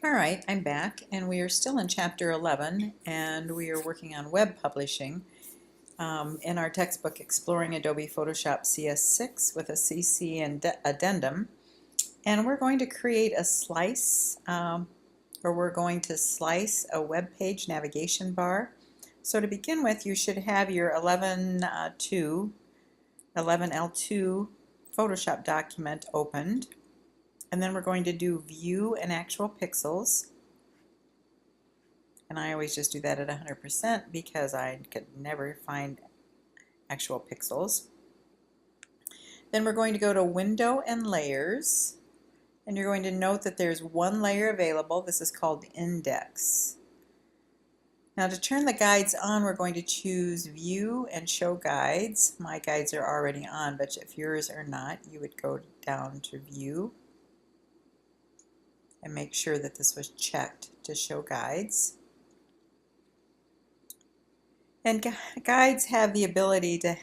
All right, I'm back, and we are still in Chapter 11, and we are working on web publishing in our textbook, Exploring Adobe Photoshop CS6 with a CC and addendum. And we're going to create a slice, or we're going to slice a web page navigation bar. So to begin with, you should have your 11L2 Photoshop document opened. And then we're going to do view and actual pixels. And I always just do that at 100% because I could never find actual pixels. Then we're going to go to Window and Layers. And you're going to note that there's one layer available. This is called Index. Now to turn the guides on, we're going to choose View and Show Guides. My guides are already on, but if yours are not, you would go down to View and make sure that this was checked to Show Guides. And guides have the ability to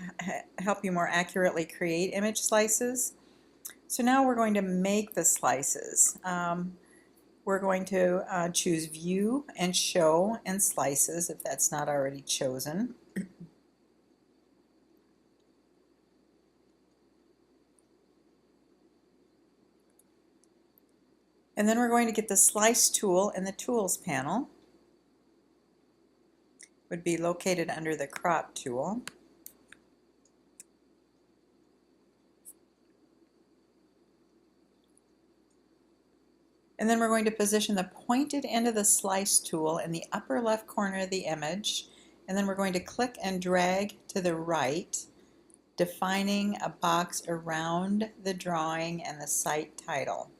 help you more accurately create image slices. So now we're going to make the slices. We're going to choose View and Show and Slices if that's not already chosen. And then we're going to get the Slice tool in the Tools panel. It would be located under the Crop tool. And then we're going to position the pointed end of the Slice tool in the upper left corner of the image. And then we're going to click and drag to the right, defining a box around the drawing and the site title.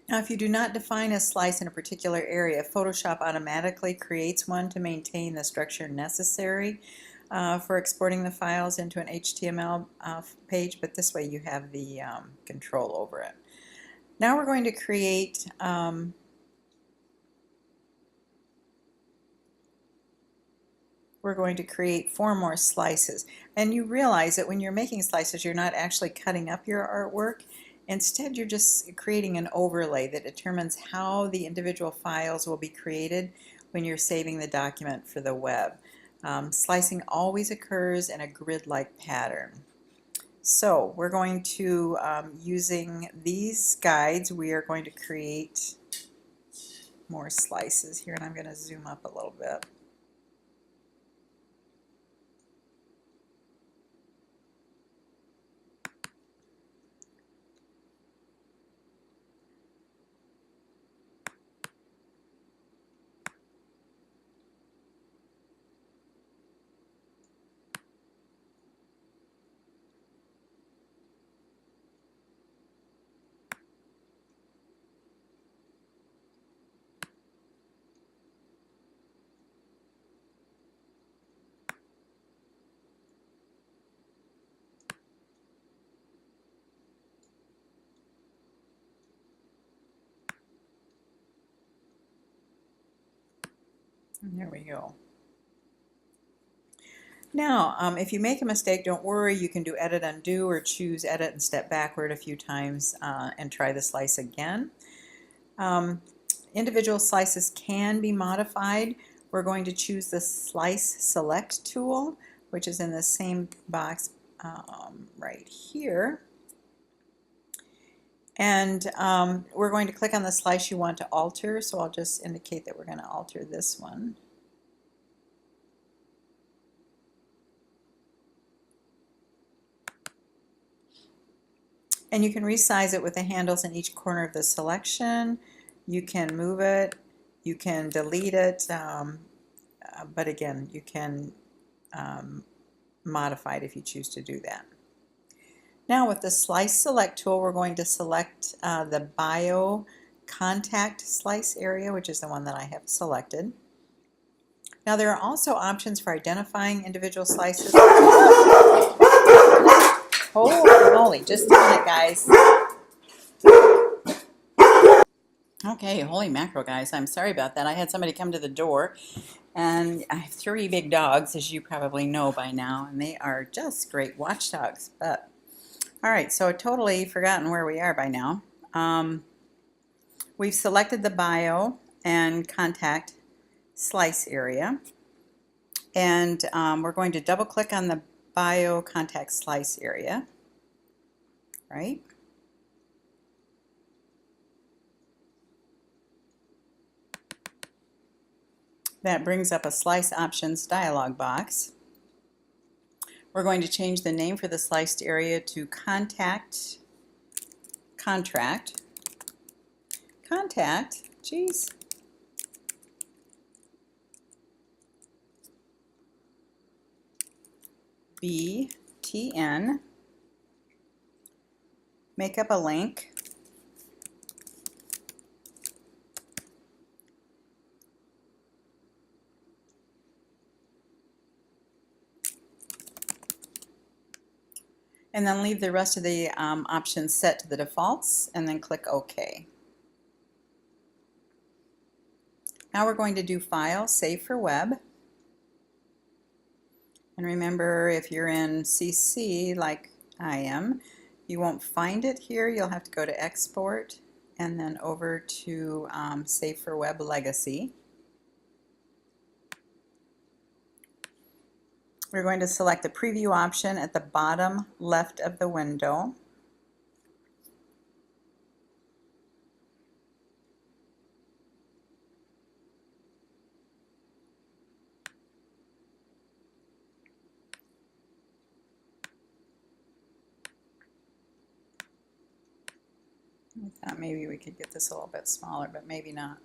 Now, if you do not define a slice in a particular area, Photoshop automatically creates one to maintain the structure necessary for exporting the files into an HTML page, but this way you have the control over it. Now we're going to create four more slices. And you realize that when you're making slices, you're not actually cutting up your artwork. Instead, you're just creating an overlay that determines how the individual files will be created when you're saving the document for the web. Slicing always occurs in a grid-like pattern. So we're going to, using these guides, we are going to create more slices here, and I'm going to zoom up a little bit. And there we go. Now, if you make a mistake, don't worry. You can do Edit Undo or choose Edit and step backward a few times and try the slice again. Individual slices can be modified. We're going to choose the Slice Select tool, which is in the same box right here. And we're going to click on the slice you want to alter, so I'll just indicate that we're going to alter this one. And you can resize it with the handles in each corner of the selection. You can move it, you can delete it, but again, you can modify it if you choose to do that. Now with the Slice Select tool, we're going to select the Bio Contact Slice area, which is the one that I have selected. Now there are also options for identifying individual slices. Holy moly, just a minute, guys. Okay, holy mackerel, guys. I'm sorry about that. I had somebody come to the door, and I have 3 big dogs, as you probably know by now, and they are just great watchdogs. But, all right, so totally forgotten where we are by now. We've selected the bio and contact slice area, and we're going to double click on the bio contact slice area, right? That brings up a Slice Options dialog box. We're going to change the name for the sliced area to Contact Contract. Contact, geez. BTN. Make up a link. And then leave the rest of the options set to the defaults, and then click OK. Now we're going to do File, Save for Web. And remember, if you're in CC like I am, you won't find it here. You'll have to go to Export and then over to Save for Web Legacy. We're going to select the preview option at the bottom left of the window. I thought maybe we could get this a little bit smaller, but maybe not.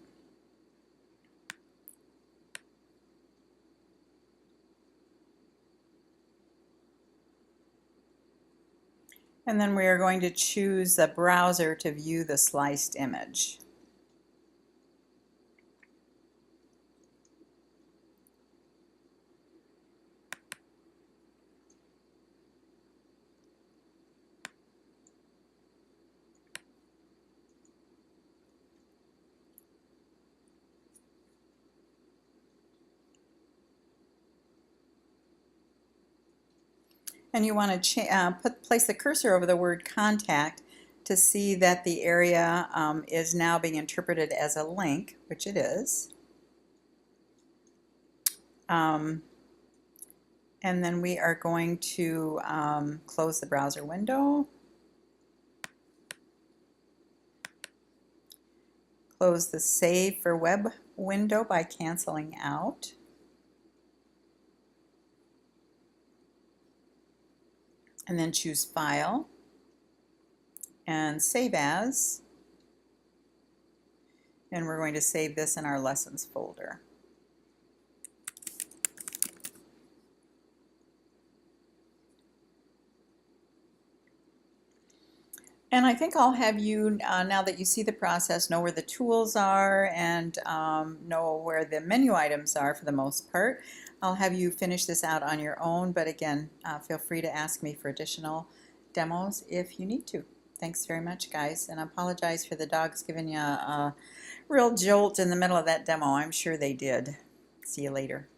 And then we are going to choose the browser to view the sliced image. And you want to place the cursor over the word contact to see that the area is now being interpreted as a link, which it is. And then we are going to close the browser window, close the Save for Web window by canceling out. And then choose File and Save As. And we're going to save this in our Lessons folder. And I think I'll have you, now that you see the process, know where the tools are and know where the menu items are for the most part. I'll have you finish this out on your own, but again, feel free to ask me for additional demos if you need to. Thanks very much, guys, and I apologize for the dogs giving you a real jolt in the middle of that demo. I'm sure they did. See you later.